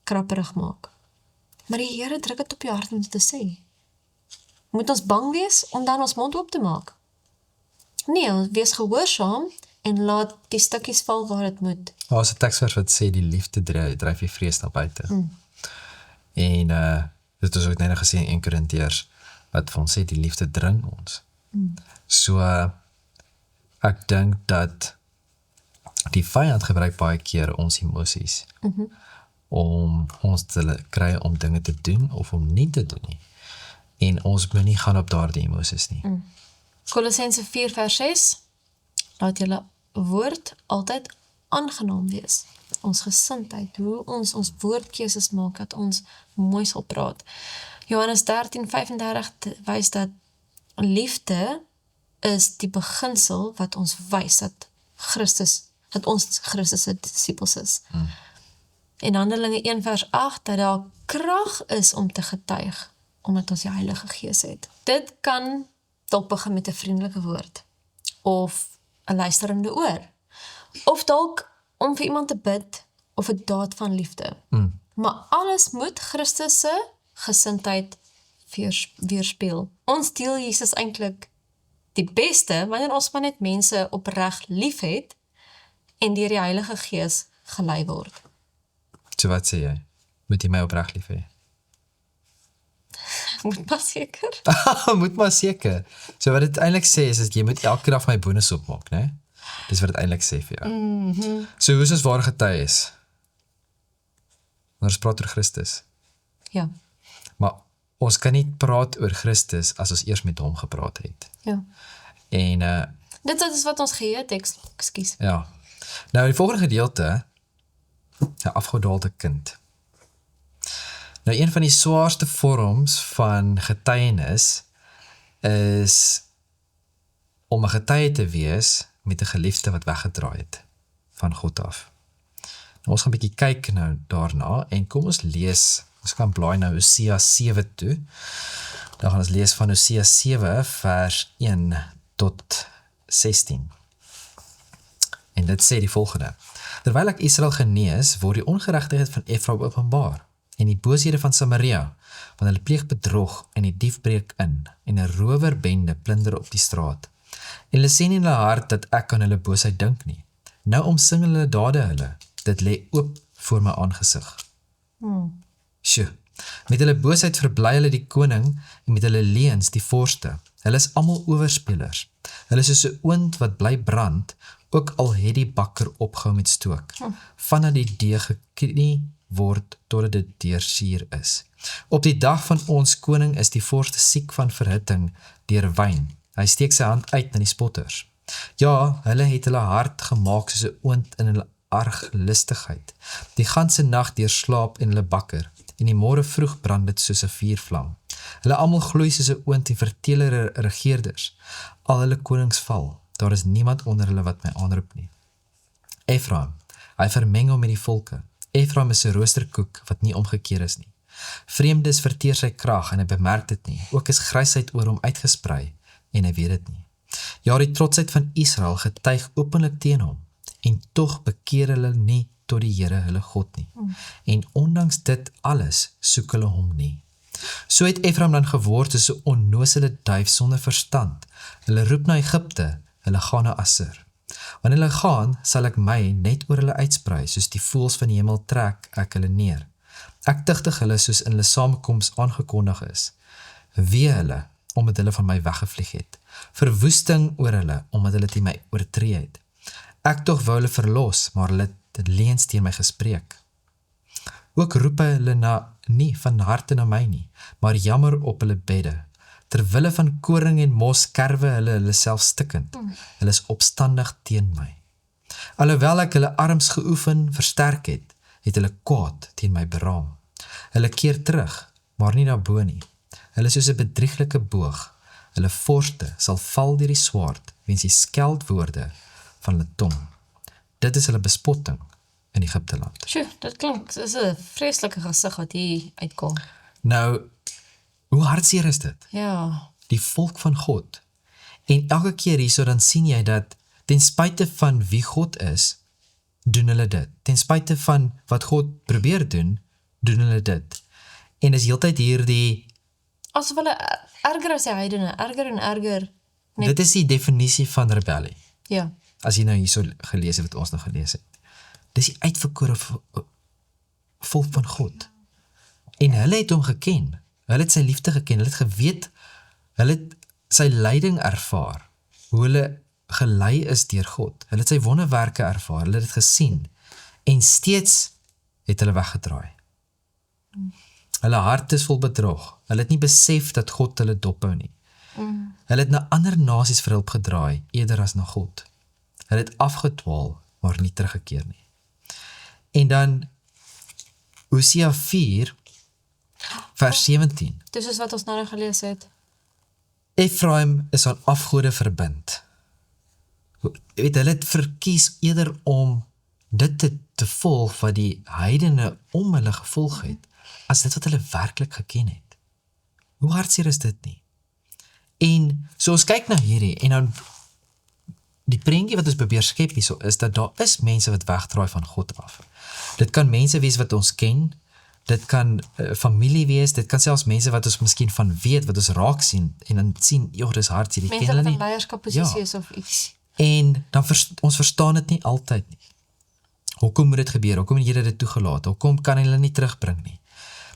krapperig maak. Maar die Here druk dit op jou hart om dit te sê. Moet ons bang wees om dan ons mond oop te maak? Nee, ons wees gehoorsaam en laat die stukkies val waar dit moet. Daar is 'n teksvers wat sê die liefde dryf die vrees na buite. En dit is ook net gesê in 1 Korintiërs wat vir ons sê die liefde dring ons. So ek dink dat die vyand gebruik baie keer ons emosies om ons te kry om dinge te doen of om nie te doen nie. En ons moet nie gaan op daardie emosies nie. Kolossense 4 vers 6, laat julle woord altyd aangenaam wees. Ons gesindheid, hoe ons woordkeuses maak, dat ons mooi sal praat. Johannes 13:35 wys dat liefde is die beginsel wat ons wys dat ons Christus se disippels is. En Handelinge 1 vers 8, dat daar krag is om te getuig, omdat ons die Heilige Gees het. Dit kan dalk begin met 'n vriendelike woord, of 'n luisterende oor, of dalk om vir iemand te bid, of 'n daad van liefde. Maar alles moet Christus se gesindheid weerspieël. Ons deel Jesus eintlik die beste, wanneer ons maar net mense opreg lief het, en deur die Heilige Gees gelei word. So wat sê jy? Moet jy my opreg lief hê? Moet maar seker. Moet maar seker. So wat dit eintlik sê is dat jy moet elke dag my bonus opmaak, né? Dis wat dit eintlik sê vir jou. So hoe is ons ware getuies? Ons praat oor Christus. Ja. Maar ons kan nie praat oor Christus as ons eers met hom gepraat het. Ja. En Dit is wat ons geheue teks, ekskuus. ja. Nou die volgende gedeelte, 'n afgodaalde kind. Nou een van die swaarste vorms van getuienis is om 'n getuie te wees met 'n geliefde wat weggedraai het van God af. Nou, ons gaan 'n bietjie kyk nou daarna en kom ons lees, ons kan blaai nou Hosea 7 toe. Dan gaan ons lees van Hosea 7 vers 1 tot 16. En dit sê die volgende: Terwyl ek Israel genees, word die ongeregtigheid van Efraim openbaar en die booshede van Samaria, want hulle pleeg bedrog en die dief breek in en 'n rowerbende plunder op die straat. En hulle sê nie in hulle hart dat ek aan hulle boosheid dink nie. Nou omsing hulle dade hulle, dit lê oop voor my aangesig. Sjoe, met hulle boosheid verbly hulle die koning en met hulle leuns die vorste. Hulle is almal oorspelers. Hulle is soos 'n oond wat bly brand, ook al het die bakker opgehou met stook. Vandat die deeg geknie word totdat dit deursuur is. Op die dag van ons koning is die vorste siek van verhitting deur wyn. Hy steek sy hand uit na die spotters. Ja, hulle het hulle hart gemaak soos 'n oond in hulle arglistigheid. Die ganse nag deur slaap in hulle bakker, en die môre vroeg brand dit soos 'n vuurvlam. Hulle almal gloei soos 'n oond en verteel hulle regeerders. Al hulle konings val, daar is niemand onder hulle wat my aanroep nie. Efraim, hy vermeng hom met die volke. Efraim is 'n roosterkoek wat nie omgekeer is nie. Vreemdes verteer sy krag en hy bemerk dit nie. Ook is grysheid oor hom uitgesprei en hy weet dit nie. Ja, die trotsheid van Israel getuig openlik teen hom en tog bekeer hulle nie tot die Here hulle God nie. En ondanks dit alles soek hulle hom nie. So het Efraim dan geword soos 'n onnosele duif sonder verstand. Hulle roep na Egipte, hulle gaan na Assur. Wanneer hulle gaan, sal ek my net oor hulle uitsprei, soos die voëls van die hemel trek ek hulle neer. Ek tigtig hulle soos in hulle samekoms aangekondig is. Wee hulle, omdat hulle van my weggevlieg het. Verwoesting oor hulle, omdat hulle teen my oortree het. Ek tog wou hulle verlos, maar hulle het leuns teen my gespreek. Ook roep hulle nie van harte na my nie, maar jammer op hulle bedde. Terwille van koring en mos kerwe hulle self stikkend. Hulle is opstandig teen my. Alhoewel ek hulle arms geoefen versterk het, het hulle kwaad teen my beraam. Hulle keer terug, maar nie na bo nie. Hulle is soos 'n bedrieglike boog. Hulle vorste sal val deur die swaard, weens die skeldwoorde van hulle tong. Dit is hulle bespotting in Egipteland. Sjoe, dit klink, dit is 'n vreeslike gesig wat hier uitkom. Nou, hoe hartseer is dit? Ja, Die volk van God. En elke keer hierso dan sien jy dat ten spyte van wie God is, doen hulle dit. Ten spyte van wat God probeer doen, doen hulle dit. En is heeltyd hierdie, asof hulle erger as die heidene, erger en erger. Nee. dit is die definisie van rebellie. Ja, As jy nou hierso gelees het wat ons nou gelees het. Dis die uitverkore volk van God. En hulle het hom geken. Hulle het sy liefde geken. Hulle het geweet, hulle het sy leiding ervaar. Hoe hulle gelei is deur God. Hulle het sy wonderwerke ervaar. Hulle het dit gesien. En steeds het hulle weggedraai. Hulle hart is vol bedrog. Hulle het nie besef dat God hulle dophou nie. Hulle het na ander nasies vir hulp gedraai, eerder as na God. Hulle het afgedwaal, maar nie teruggekeer nie. En dan Hosea 4, vers 17. dis is wat ons nou gelees het. Ephraim is aan afgode verbind. Hulle het verkies eerder om dit te volg wat die heidene om hulle gevolg het, as dit wat hulle werklik geken het. Hoe hartseer is dit nie? En so ons kyk na hierdie, en dan die prentjie wat ons probeer skep hierso is dat daar is mense wat wegdraai van God af. Dit kan mense wees wat ons ken, dit kan familie wees, dit kan selfs mense wat ons miskien van weet, wat ons raak sien, en dan sien, joh, dis hartseer, die ken Mense hulle wat in nie. leierskapposisie is of iets. En dan ons verstaan dit nie altyd nie. Hoekom moet dit gebeur? Hoekom het die Here dit toegelaat? Hoekom kan hulle nie terugbring nie?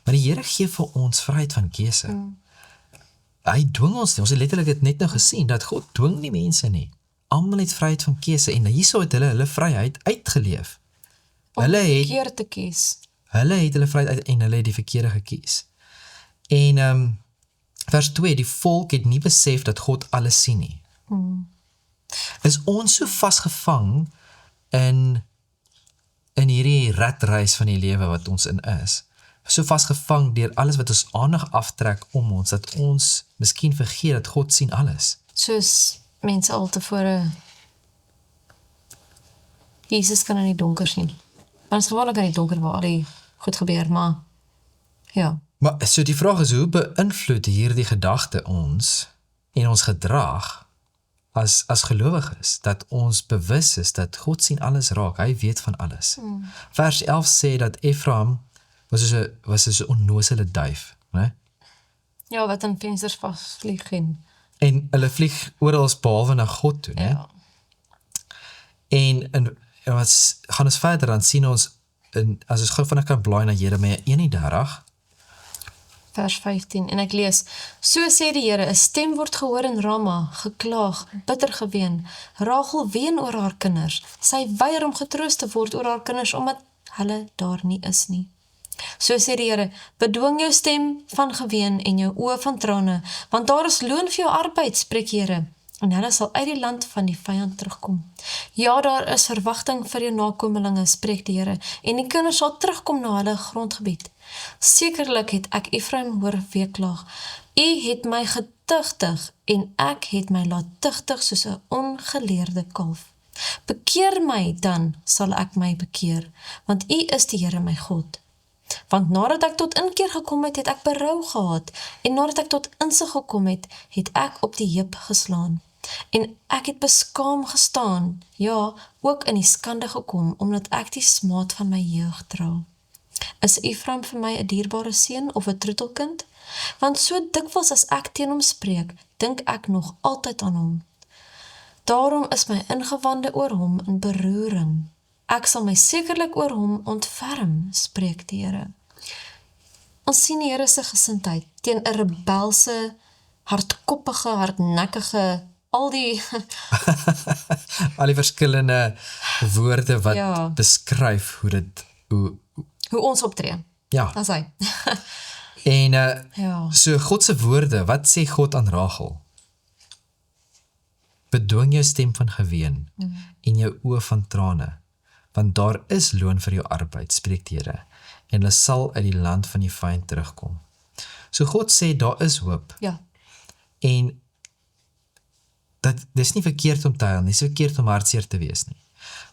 Maar die Here gee vir ons vryheid van keuse. Hy dwing ons nie. Ons het letterlik dit net nou gesien, dat God dwing nie mense nie. Almal het vryheid van keuse, en hierso het hulle vryheid uitgeleef. Om Hulle het verkeerd te kies. hulle vryheid uit en hulle het die verkeerde gekies. En vers 2, die volk het nie besef dat God alles sien nie. Is ons so vasgevang in hierdie ratreis van die lewe wat ons in is, so vasgevang deur alles wat ons aandag aftrek om ons, dat ons miskien vergeet dat God sien alles. Soos mense al tevore, Jesus kan in die donker sien. Maar is gewoonlik in die donker waar al die goed gebeur, maar ja. Maar so die vraag is, hoe beïnvloed hierdie gedagte ons en ons gedrag as gelowiges, dat ons bewus is dat God sien alles raak, hy weet van alles. Vers 11 sê dat Ephraim was soos 'n onnozele duif, né? Ja, wat in vensters vasvlieg En hulle vlieg oral behalwe na God toe, né? ja. En wat gaan ons verder, dan sien ons, as ons gou vinnig kan blaai na Jeremia 31, Vers 15, en ek lees, so sê die Here, 'n stem word gehoor in Rama, geklaag, bitter geween, Rachel ween oor haar kinders, sy weier om getroos te word oor haar kinders, omdat hulle daar nie is nie. So sê die Here, bedwing jou stem van geween en jou oë van trane, want daar is loon vir jou arbeid, spreek die Here, en hulle sal uit die land van die vyand terugkom. Ja, daar is verwagting vir jou nakomelinge, spreek die Here, en die kinders sal terugkom na hulle grondgebied. Sekerlik het ek Ephraim hoor weeklaag. U het my getuigtig en ek het my laat tuigtig soos 'n ongeleerde kalf. Bekeer my, dan sal ek my bekeer, want U is die Here my God. Want nadat ek tot inkeer gekom het, het ek berou gehad, en nadat ek tot insig gekom het, het ek op die heup geslaan. En ek het beskaam gestaan, ja, ook in die skande gekom, omdat ek die smaad van my jeug dra. Is Ephraim vir my 'n dierbare seun of 'n troetelkind? Want so dikwels as ek teen hom spreek, dink ek nog altyd aan hom. Daarom is my ingewande oor hom in beroering. Ek sal my sekerlik oor hom ontferm, spreek die Here. Ons sien die Here se gesindheid teen 'n rebelse, hardkoppige, hardnekkige, al die al die verskillende woorde wat Ja. beskryf Hoe ons optree. ja, Dis hy. en Ja. so God se woorde, wat sê God aan Rachel? Bedwing jou stem van geween en jou oë van trane, want daar is loon vir jou arbeid, spreek die Here, en hulle sal uit die land van die vyand terugkom. So God sê, daar is hoop, Ja. en dis nie verkeerd om te huil, nie is verkeerd om hartseer te wees nie,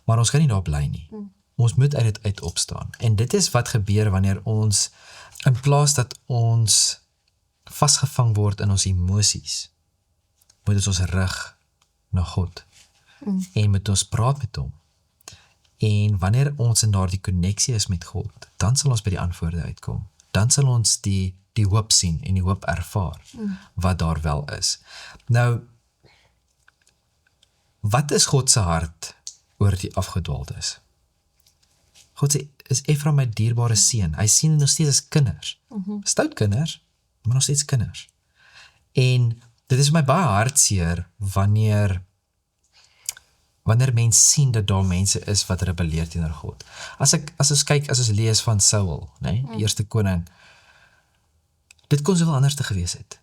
maar ons kan nie daar bly nie. Ons moet uit dit uit opstaan, en dit is wat gebeur wanneer ons, in plaas dat ons vasgevang word in ons emosies, moet ons rig na God, en moet ons praat met hom, en wanneer ons in daardie konneksie is met God, dan sal ons by die antwoorde uitkom, dan sal ons die hoop sien, en die hoop ervaar, wat daar wel is. Nou, wat is God se hart oor die afgedwaaldes? God sê, is Efraim my dierbare seun, hy sien nog steeds as kinders, stout kinders, maar nog steeds kinders, en dit is my baie hartseer, wanneer mens sien dat daar mense is wat rebelleer teenoor God. As ons lees van Saul, nee, die eerste koning, dit kon soveel anders te gewees het.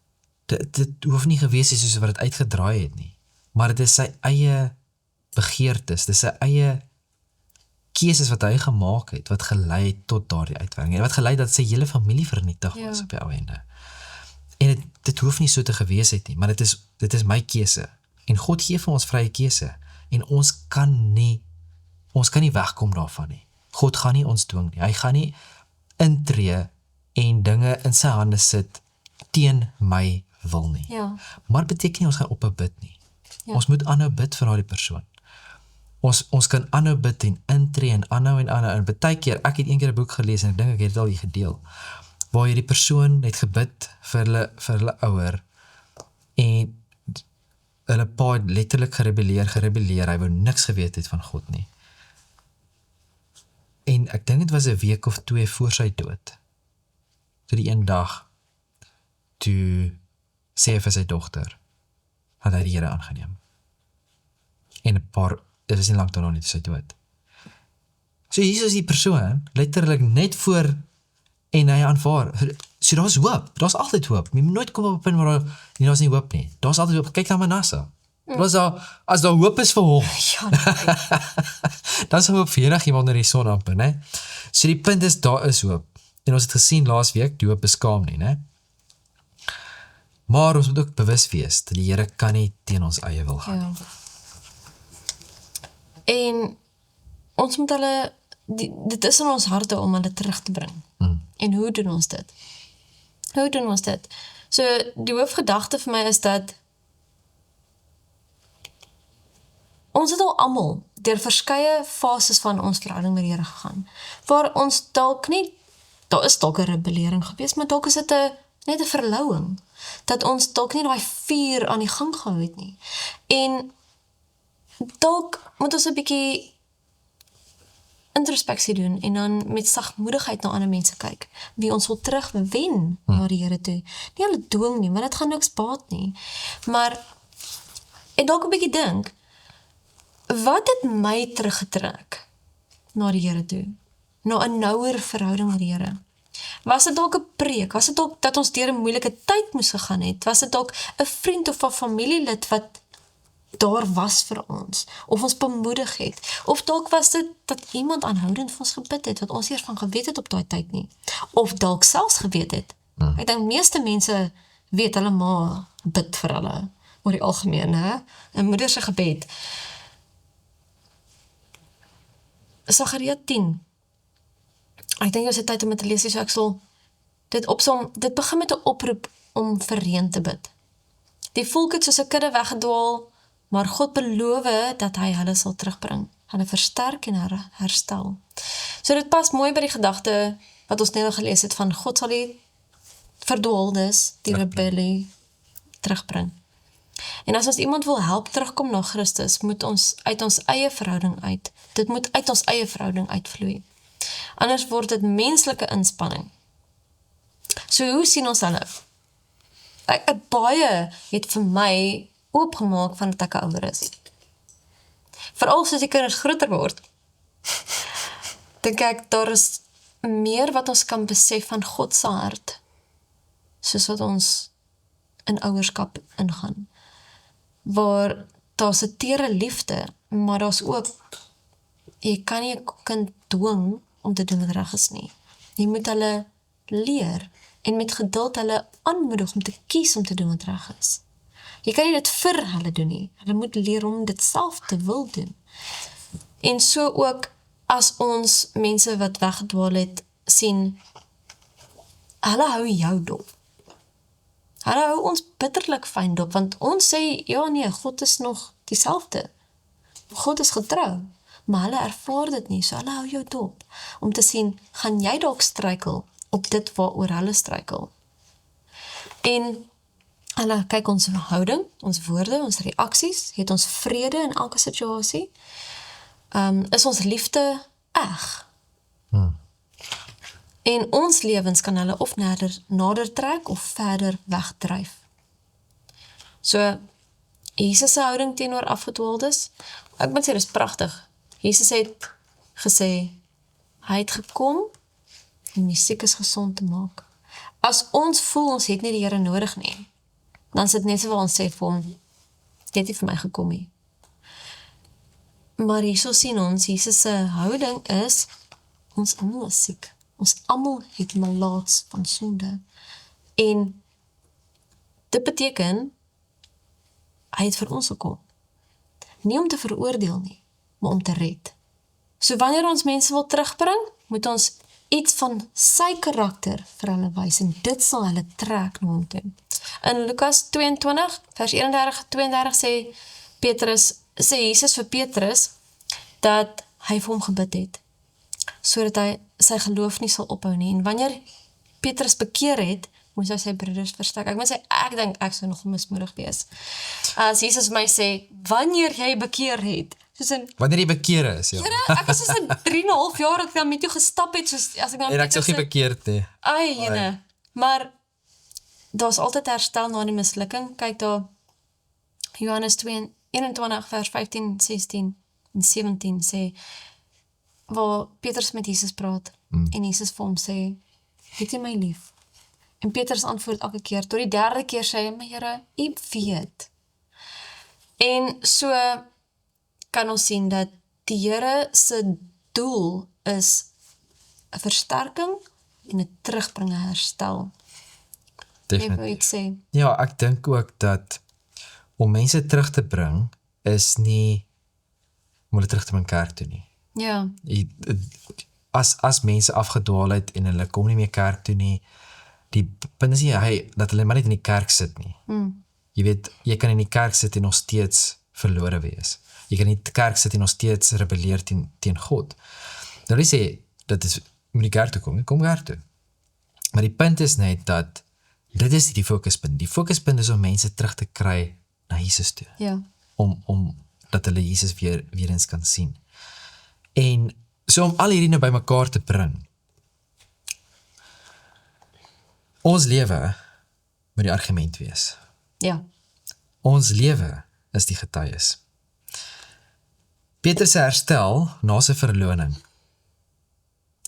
Dit hoef nie gewees het soos wat het uitgedraai het nie, maar dit is sy eie begeertes, dit is sy eie keuses wat hy gemaak het, wat gelei het tot daardie uitwerking, en wat gelei dat sy hele familie vernietig was op die ou ende. En dit hoef nie so te gewees het nie, maar dit is my keuse, en God gee vir ons vrye keuse, en ons kan nie wegkom daarvan nie. God gaan nie ons dwing nie, hy gaan nie intree en dinge in sy hande sit teen my wil nie. Ja. Maar beteken nie ons gaan ophou bid nie. Ja. Ons moet aanhou bid vir daardie persoon. Ons kan aanhou bid en intree en aanhou, en baie keer, ek het een keer 'n boek gelees, en ek dink ek het dit al hier gedeel, waar jy die persoon het gebid vir hulle ouer, en hulle pa het letterlik gerebelleer, hy wou niks geweet het van God nie. En ek dink dit was 'n week of 2 voor sy dood, toe die een dag, toe sê hy vir sy dogter, dat hy die Here aangeneem. En dit is nie lang daarna nie, toe sy dood. So hier is die persoon, letterlik net voor, en hy aanvaar, so daar is hoop, daar is altyd hoop, jy moet nooit kom op 'n punt waar daar is nie hoop nie, daar is altyd hoop, kyk na Manasseh, as daar hoop is vir hom, dan is daar hoop vir enigiemand onder die son amper, né? So die punt is, daar is hoop, en ons het gesien laas week, die hoop beskaam nie, né? Maar ons moet ook bewus wees, dat die Here kan nie teen ons eie wil gaan. Ja. En ons moet hulle, dit is in ons harte om hulle terug te bring. En hoe doen ons dit? So, die hoofgedagte vir my is dat ons het al almal deur verskeie fases van ons verhouding met die Here gegaan, waar ons dalk nie, daar is dalk 'n rebellering gewees, maar dalk is dit net 'n verlouing, dat ons dalk nie daai vuur aan die gang gehou het nie. En dalk moet ons 'n bietjie introspeksie doen, en dan met sagmoedigheid na ander mense kyk, wie ons wil terugwen na die Here toe. Nie hulle dwing nie, want dit gaan niks baat nie. Maar, en dalk 'n bietjie dink, wat het my teruggetrek na die Here toe? Na 'n nouer verhouding met die Here? Was dit dalk 'n preek? Was dit dalk dat ons deur 'n moeilike tyd moes gegaan het? Was dit dalk 'n vriend of 'n familielid wat daar was vir ons, of ons bemoedig het, of dalk was dit dat iemand aanhoudend vir ons gebid het, wat ons eers van geweet het op daai tyd nie, of dalk selfs geweet het. Ek dink meeste mense weet hulle ma bid vir hulle, oor die algemeen, hè? 'n moeder se gebed. Sagaria 10. Ek dink ons het tyd om dit te lees, so ek sal dit opsom. Dit begin met 'n oproep om vir reën te bid. Die volk het soos 'n kudde weggedwaal, maar God beloof dat hy hulle sal terugbring, hulle versterk en herstel. So dit pas mooi by die gedagte wat ons net al gelees het van God sal die verdwaaldes, die rebellie terugbring. En as ons iemand wil help terugkom na Christus, moet ons uit ons eie verhouding uit. Dit moet uit ons eie verhouding uitvloei. Anders word dit menslike inspanning. So hoe sien ons hulle? Baie het vir my oopgemaak van dat ek ouer is. Veral soos die kinders groter word, dink ek daar is meer wat ons kan besef van God se hart, soos wat ons in ouerskap ingaan. Waar daar's 'n tere liefde, maar daar's ook, jy kan nie 'n kind dwing om te doen wat reg is nie. Jy moet hulle leer en met geduld hulle aanmoedig om te kies om te doen wat reg is. Jy kan nie dit vir hulle doen nie. Hulle moet leer om dit self te wil doen. En so ook as ons mense wat weggedwaal het sien, hulle hou jou dop. Hulle hou ons bitterlik fyn dop, want ons sê, ja nee, God is nog dieselfde. God is getrou, maar hulle ervaar dit nie, so hulle hou jou dop. Om te sien, gaan jy dalk struikel op dit waaroor hulle struikel. En hulle kyk ons houding, ons woorde, ons reaksies, het ons vrede in elke situasie. Is ons liefde eg? En ons lewens kan hulle of nader trek of verder wegdryf. So, Jesus se houding teenoor afgedwaaldes, ek moet sê, dis pragtig. Jesus het gesê, hy het gekom om die siekes gesond te maak. As ons voel ons het nie die Here nodig nie, dan is dit net so wat ons sê vir hom, jy het nie vir my gekom nie. Maar hierso sien ons, Jesus se houding is, ons almal is siek. Ons almal het malaats van sonde. En dit beteken, hy het vir ons gekom. Nie om te veroordeel nie, maar om te red. So wanneer ons mense wil terugbring, moet ons iets van sy karakter vir hulle wys, en dit sal hulle trek na hom toe. In Lukas 22, vers 31-32 sê Jesus vir Petrus, dat hy vir hom gebid het, sodat hy sy geloof nie sal ophou nie. En wanneer Petrus bekeer het, moes hy sy broeders versterk. Ek moet sê, ek dink ek sou nog mismoedig wees. As Jesus my sê, wanneer jy bekeer het, soos in, Wanneer jy bekeer is, ja. Here, ek was soos in 3,5 jaar dat ek dan met jou gestap het, soos as ek dan En ek sou geen bekeerd nie. ai, jene. Maar daar's altyd herstel na die mislukking. Kyk daar, Johannes 21 vers 15, 16 en 17 sê, waar Petrus met Jesus praat, en Jesus vir hom sê, het jy my lief? En Petrus antwoord elke keer, tot die 3de keer sê hy, my Here, u weet. En so kan ons sien dat die Here se doel is 'n versterking en 'n terugbring, 'n herstel. Definitief. Jy wil iets sê? Ja, ek dink ook dat om mense terug te bring, is nie om hulle terug te bring kerk toe nie. Ja, As mense afgedwaal het en hulle kom nie meer kerk toe nie, die punt is nie dat hulle maar net in die kerk sit nie. Jy weet, jy kan in die kerk sit en nog steeds verlore wees. Jy kan in die kerk sit en nog steeds rebelleer teen God. Nou nie sê, dat is, moet die kerk toe kom kerk toe. Maar die punt is net dat, dit is die fokuspunt. Die fokuspunt is om mense terug te kry na Jesus toe. ja, Om dat hulle Jesus weer eens kan sien. En so om al hierdie nou by mekaar te bring, ons lewe moet die argument wees. ja, Ons lewe is die getuies. Petrus se herstel na sy verloning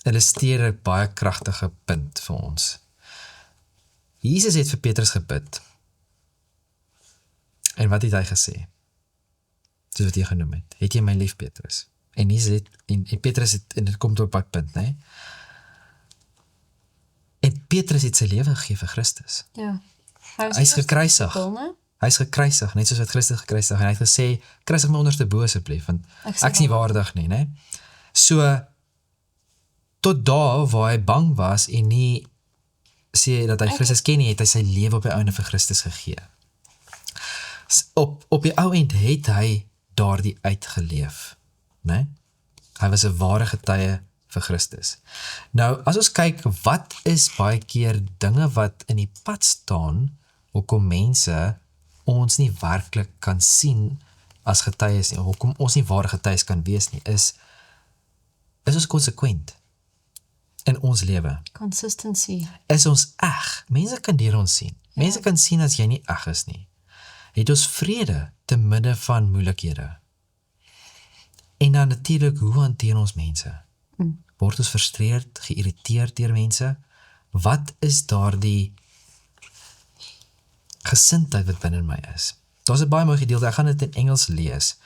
illustreer 'n baie kragtige punt vir ons. Jesus het vir Petrus gebid. En wat het hy gesê? Soos wat jy genoem het. Het jy my lief, Petrus? En Jesus het, en Petrus het, en dit kom tot op pad punt, nee? En Petrus het sy lewe gegee vir Christus. ja. Hy is gekruisig. Hy is gekruisig, net soos wat Christus gekruisig, en hy het gesê, kruisig my onderste bo asseblief, want ek is nie waardig nie, né? So, tot daar waar hy bang was en nie sê dat hy Christus ken nie, het hy sy lewe op die ouene vir Christus gegee. Op die ou end het hy daardie uitgeleef, né? Hy was 'n ware getuie vir Christus. Nou, as ons kyk, wat is baie keer dinge wat in die pad staan, hoekom mense ons nie werklik kan sien as getuies nie, hoekom ons nie ware getuies kan wees nie, is ons konsekwent in ons lewe. Consistency. Is ons eg? Mense kan deur ons sien. Mense kan sien as jy nie eg is nie. Het ons vrede te midde van moeilikhede. En dan natuurlik, hoe hanteer ons mense? Word ons frustreerd, geïrriteerd deur mense? Wat is daardie gesindheid wat binne my is? Daar's 'n baie mooi gedeelte, ek gaan dit in Engels lees,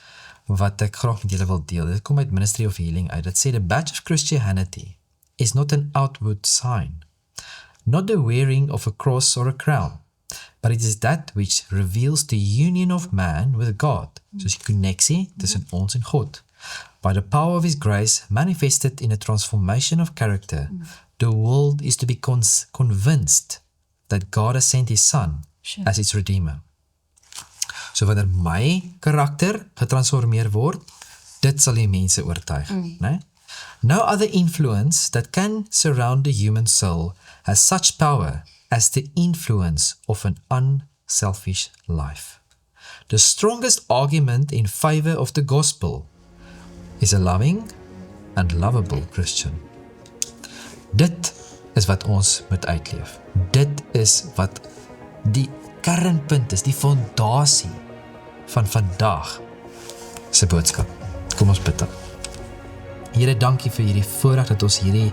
wat ek graag met julle wil deel. Dit kom uit Ministry of Healing uit. Dit sê, the badge of Christianity is not an outward sign, not the wearing of a cross or a crown, but it is that which reveals the union of man with God. Soos die konneksie tussen ons en God. By the power of His grace manifested in a transformation of character, the world is to be convinced that God has sent His Son as its Redeemer. So wanneer my karakter getransformeer word, dit sal die mense oortuig. Nee? No other influence that can surround the human soul has such power as the influence of an unselfish life. The strongest argument in favor of the gospel is a loving and lovable Christian. Dit is wat ons moet uitleef. Dit is wat die kernpunt is, die fondasie van vandag se boodskap. Kom ons bid dan. Here, dankie vir hierdie voorreg dat ons hierdie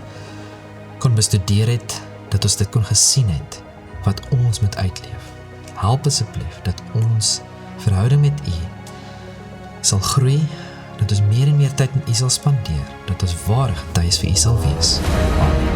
kon bestudeer het, dat ons dit kon gesien het, wat ons moet uitleef. Help asseblief dat ons verhouding met U sal groei, dat ons meer en meer tyd met U sal spandeer, dat ons ware getuies vir U sal wees. Amen.